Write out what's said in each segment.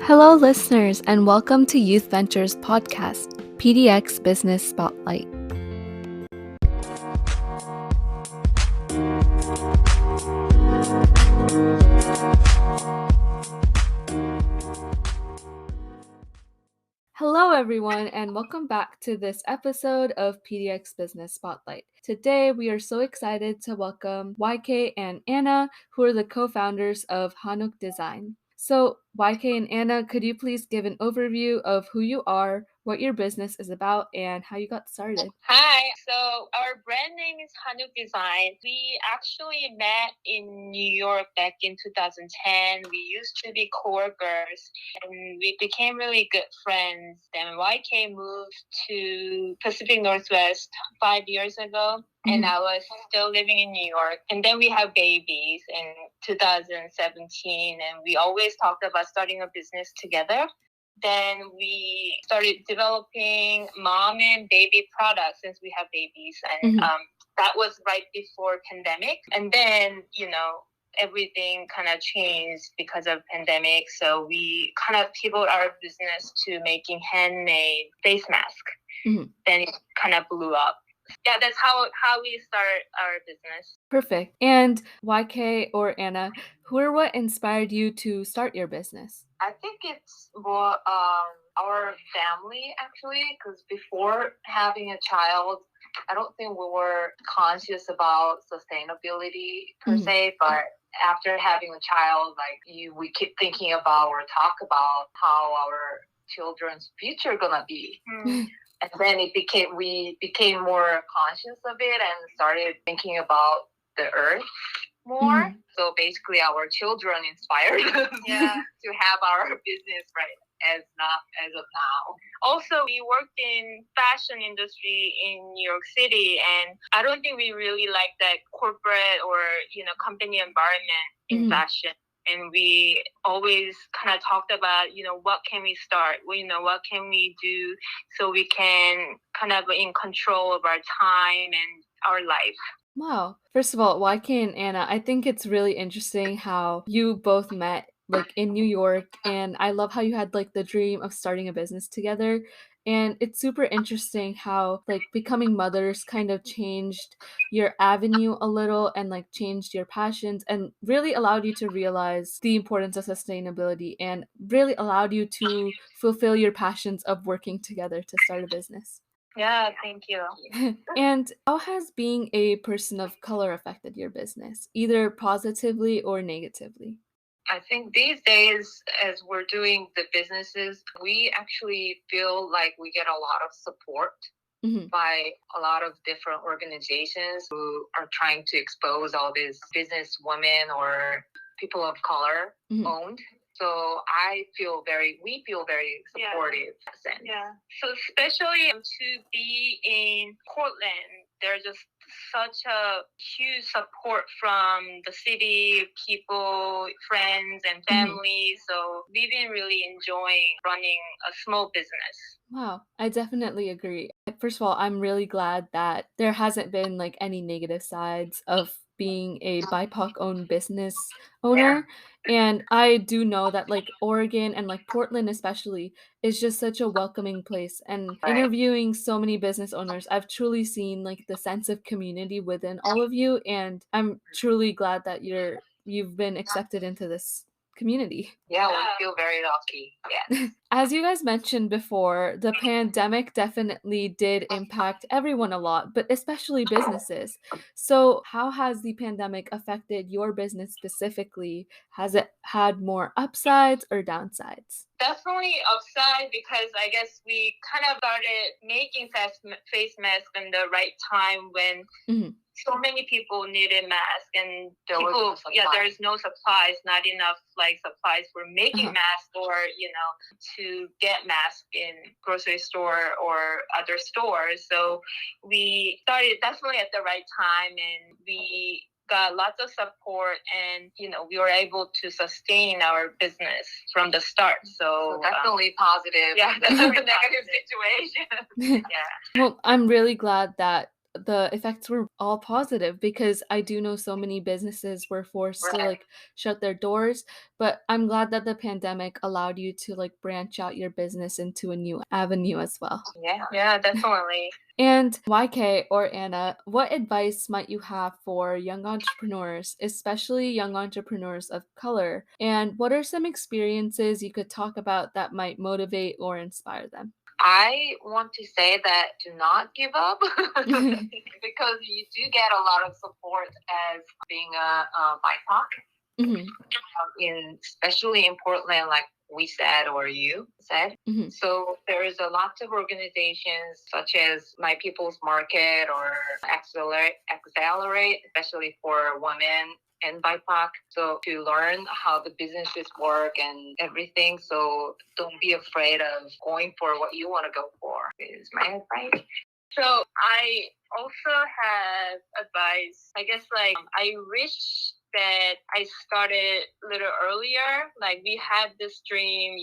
Hello, listeners, and welcome to Youth Ventures Podcast, PDX Business Spotlight. Hello, everyone, and welcome back to this episode of PDX Business Spotlight. Today, we are so excited to welcome YK and Anna, who are the co-founders of Hanuk Design. So, YK and Anna, could you please give an overview of who you are, what your business is about, and how you got started? Hi, so our brand name is Hanuk Design. We actually met in New York back in 2010. We used to be coworkers and we became really good friends. Then YK moved to Pacific Northwest 5 years ago. And I was still living in New York. And then we had babies in 2017. And we always talked about starting a business together. Then we started developing mom and baby products since we have babies. And that was right before pandemic. And then, everything kind of changed because of pandemic. So we kind of pivoted our business to making handmade face masks. Then it kind of blew up. Yeah, that's how we start our business. Perfect. And YK or Anna, who or what inspired you to start your business? I think it's more our family, actually, because before having a child, I don't think we were conscious about sustainability per se, but after having a child, we keep thinking about or talk about how our children's future gonna be. And then we became more conscious of it and started thinking about the earth more. So basically our children inspired us to have our business as of now. Also, we worked in fashion industry in New York City, and I don't think we really like that corporate or company environment in fashion. And we always kind of talked about, what can we start? What can we do so we can kind of in control of our time and our life. Wow. First of all, YK and Anna, I think it's really interesting how you both met in New York, and I love how you had the dream of starting a business together. And it's super interesting how becoming mothers kind of changed your avenue a little and changed your passions and really allowed you to realize the importance of sustainability and really allowed you to fulfill your passions of working together to start a business. Yeah, thank you. And how has being a person of color affected your business, either positively or negatively? I think these days, as we're doing the businesses, we actually feel like we get a lot of support by a lot of different organizations who are trying to expose all these business women or people of color owned. So we feel very supportive. Yeah. So especially to be in Portland, there's just such a huge support from the city, people, friends, and family. So we've been really enjoying running a small business. Wow, I definitely agree. First of all, I'm really glad that there hasn't been any negative sides of being a BIPOC-owned business owner. And I do know that Oregon and Portland especially is just such a welcoming place. And interviewing so many business owners, I've truly seen the sense of community within all of you. And I'm truly glad that you've been accepted into this community. Yeah, we feel very lucky. Yeah. As you guys mentioned before, the pandemic definitely did impact everyone a lot, but especially businesses. So, how has the pandemic affected your business specifically? Has it had more upsides or downsides? Definitely upside, because I guess we kind of started making face masks in the right time when so many people needed masks, and there's no supplies, not enough supplies for making masks or to get masks in grocery store or other stores. So we started definitely at the right time, and we got lots of support, and we were able to sustain our business from the start. So definitely positive. Yeah, that's a negative situation. Well, I'm really glad that the effects were all positive because I do know so many businesses were forced to Right. like shut their doors, but I'm glad that the pandemic allowed you to like branch out your business into a new avenue as well. Yeah. Yeah, definitely. And YK or Anna, what advice might you have for young entrepreneurs, especially young entrepreneurs of color? And what are some experiences you could talk about that might motivate or inspire them? I want to say that do not give up because you do get a lot of support as being a BIPOC, Mhm, in especially in Portland, like we said or you said. mhm. So there is a lot of organizations such as My People's Market or Accelerate, especially for women and BIPOC. So to learn how the businesses work and everything. So don't be afraid of going for what you want to go for. Is my advice. So I also have advice. I guess like I wish that I started a little earlier. Like we had this dream,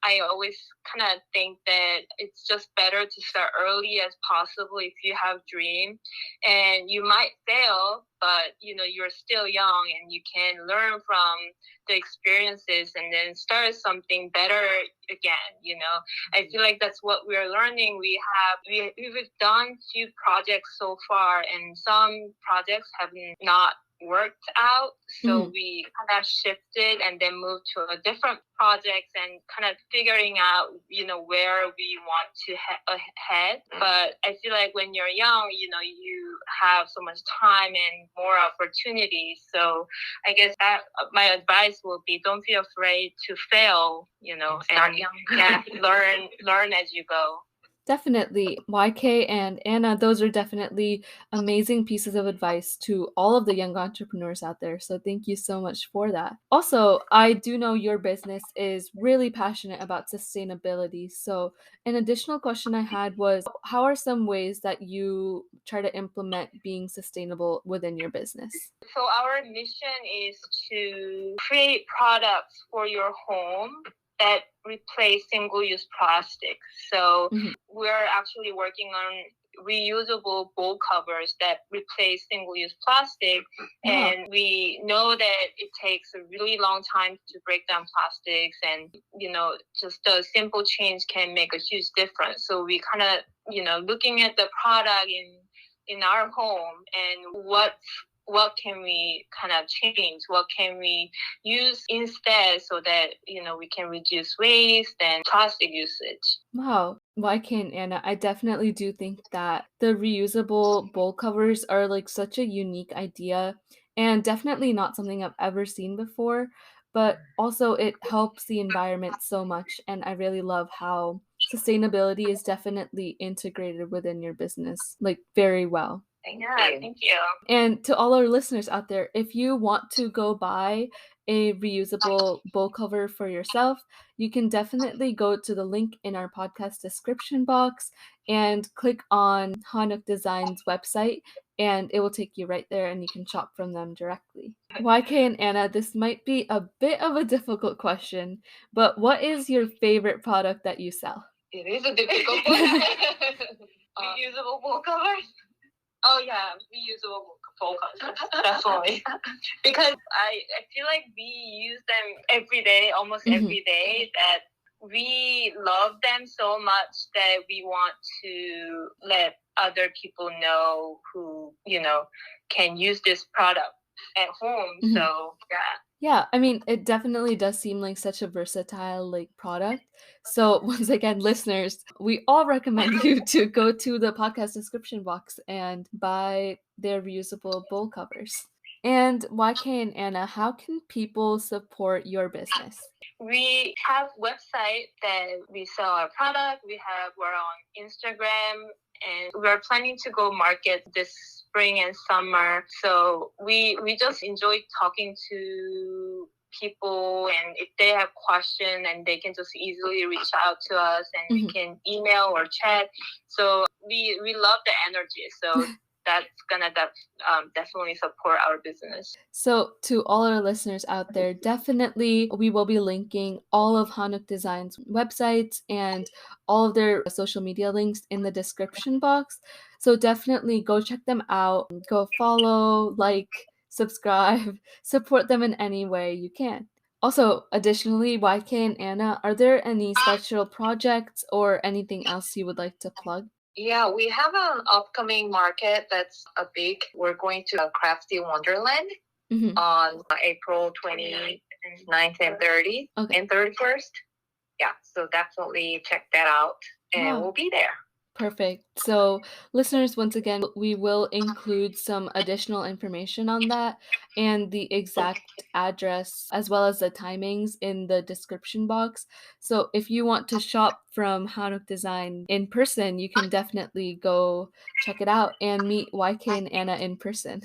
I always kind of think that it's just better to start early as possible if you have dream. And you might fail, but you're still young and you can learn from the experiences and then start something better again. I feel like that's what we're learning. We've done few projects so far, and some projects have not worked out. So Mhm. we kind of shifted and then moved to a different projects and kind of figuring out, where we want to head. But I feel like when you're young, you have so much time and more opportunities. So I guess that my advice will be don't be afraid to fail, start young. Yeah, learn as you go. Definitely. YK and Anna, those are definitely amazing pieces of advice to all of the young entrepreneurs out there. So thank you so much for that. Also, I do know your business is really passionate about sustainability. So an additional question I had was how are some ways that you try to implement being sustainable within your business? So our mission is to create products for your home that replace single-use plastic. So Mhm. we're actually working on reusable bowl covers that replace single-use plastic. Wow. And we know that it takes a really long time to break down plastics, and just a simple change can make a huge difference. So we kind of looking at the product in our home and what can we kind of change, what can we use instead so that we can reduce waste and plastic usage. Wow. Why can't Anna? I definitely do think that the reusable bowl covers are like such a unique idea and definitely not something I've ever seen before, but also it helps the environment so much. And I really love how sustainability is definitely integrated within your business, like very well. Thank you. And to all our listeners out there, if you want to go buy a reusable bowl cover for yourself, you can definitely go to the link in our podcast description box and click on Hanuk Design's website, and it will take you right there and you can shop from them directly. YK and Anna, this might be a bit of a difficult question, but what is your favorite product that you sell? It is a difficult one. Reusable bowl covers. Oh yeah, reusable bowl covers. Definitely. Because I feel like we use them every day, almost Mhm. every day, that we love them so much that we want to let other people know who, can use this product at home. Mhm. So yeah. Yeah, I mean, it definitely does seem like such a versatile like product. So once again, listeners, we all recommend you to go to the podcast description box and buy their reusable bowl covers. And YK and Anna, how can people support your business? We have website that we sell our product. We're on Instagram, and we're planning to go market this spring and summer. So we just enjoy talking to people, and if they have questions, and they can just easily reach out to us, and we can email or chat. So we love the energy. So that's gonna definitely support our business. So, to all our listeners out there, definitely we will be linking all of Hanuk Design's websites and all of their social media links in the description box. So definitely go check them out, go follow, like, subscribe, support them in any way you can. Also, additionally, YK and Anna, are there any special projects or anything else you would like to plug? Yeah, we have an upcoming market that's a big. We're going to Crafty Wonderland Mhm. on April 29th and 30th Okay. and 31st. Yeah, so definitely check that out and Wow. we'll be there. Perfect. So, listeners, once again, we will include some additional information on that and the exact address as well as the timings in the description box. So, if you want to shop from Hanuk Design in person, you can definitely go check it out and meet YK and Anna in person.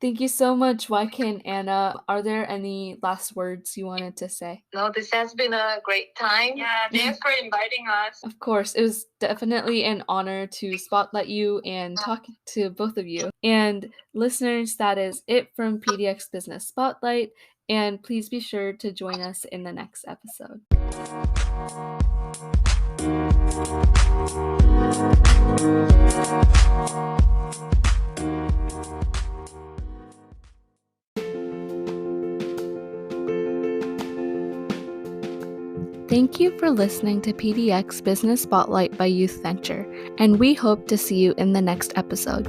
Thank you so much, YK and Anna. Are there any last words you wanted to say? No, this has been a great time. Yeah, thanks for inviting us. Of course, it was definitely an honor to spotlight you and talk to both of you. And listeners, that is it from PDX Business Spotlight. And please be sure to join us in the next episode. Thank you for listening to PDX Business Spotlight by Youth Venture, and we hope to see you in the next episode.